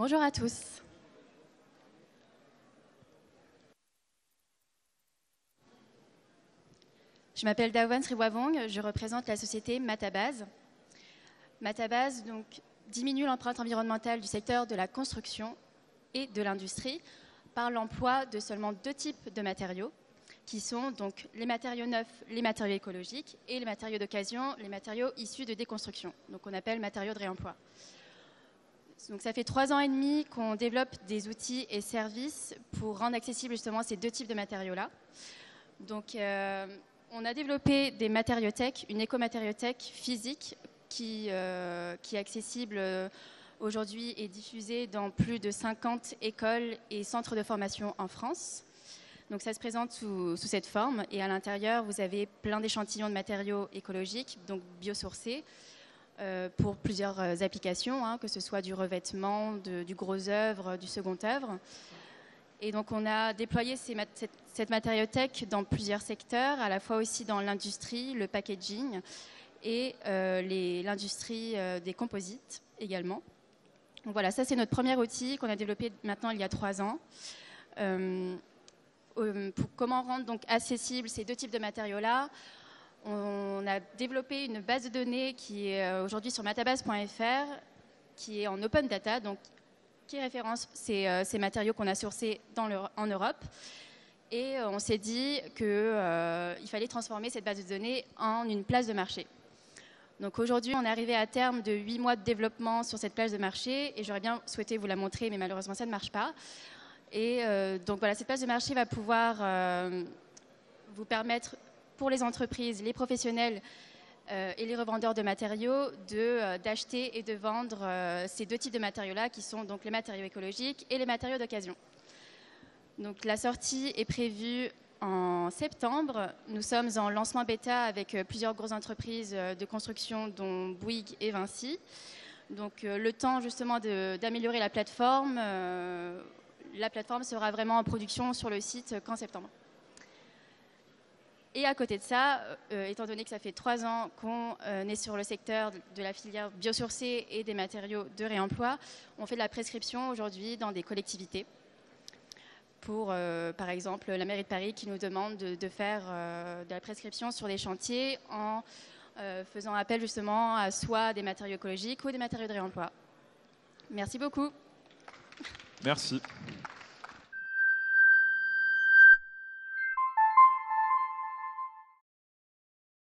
Bonjour à tous. Je m'appelle Dawan Sriwavong, je représente la société Matabase. Matabase donc, diminue l'empreinte environnementale du secteur de la construction et de l'industrie par l'emploi de seulement 2 types de matériaux, qui sont donc les matériaux neufs, les matériaux écologiques, et les matériaux d'occasion, les matériaux issus de déconstruction, donc on appelle matériaux de réemploi. Donc ça fait 3 ans et demi qu'on développe des outils et services pour rendre accessibles justement ces 2 types de matériaux-là. Donc on a développé des matériothèques, une écomatériothèque physique qui est accessible aujourd'hui et diffusée dans plus de 50 écoles et centres de formation en France. Donc ça se présente sous cette forme et à l'intérieur vous avez plein d'échantillons de matériaux écologiques, donc biosourcés, pour plusieurs applications, hein, que ce soit du revêtement, du gros œuvre, du second œuvre. Et donc on a déployé cette matériothèque dans plusieurs secteurs, à la fois aussi dans l'industrie, le packaging et l'industrie des composites également. Donc voilà, ça c'est notre premier outil qu'on a développé maintenant il y a 3 ans. Pour comment rendre donc accessibles ces 2 types de matériaux-là, on a développé une base de données qui est aujourd'hui sur matabase.fr, qui est en open data, donc qui référence ces matériaux qu'on a sourcés en Europe. Et on s'est dit qu'il fallait transformer cette base de données en une place de marché. Donc aujourd'hui, on est arrivé à terme de 8 mois de développement sur cette place de marché et j'aurais bien souhaité vous la montrer, mais malheureusement, ça ne marche pas. Et donc voilà, cette place de marché va pouvoir vous permettre, pour les entreprises, les professionnels et les revendeurs de matériaux, d'acheter et de vendre ces 2 types de matériaux-là, qui sont donc les matériaux écologiques et les matériaux d'occasion. Donc la sortie est prévue en septembre. Nous sommes en lancement bêta avec plusieurs grosses entreprises de construction, dont Bouygues et Vinci. Donc le temps justement d'améliorer la plateforme sera vraiment en production sur le site qu'en septembre. Et à côté de ça, étant donné que ça fait 3 ans qu'on est sur le secteur de la filière biosourcée et des matériaux de réemploi, on fait de la prescription aujourd'hui dans des collectivités. Pour, par exemple, la mairie de Paris qui nous demande de faire de la prescription sur des chantiers en faisant appel justement à soit des matériaux écologiques ou des matériaux de réemploi. Merci beaucoup. Merci.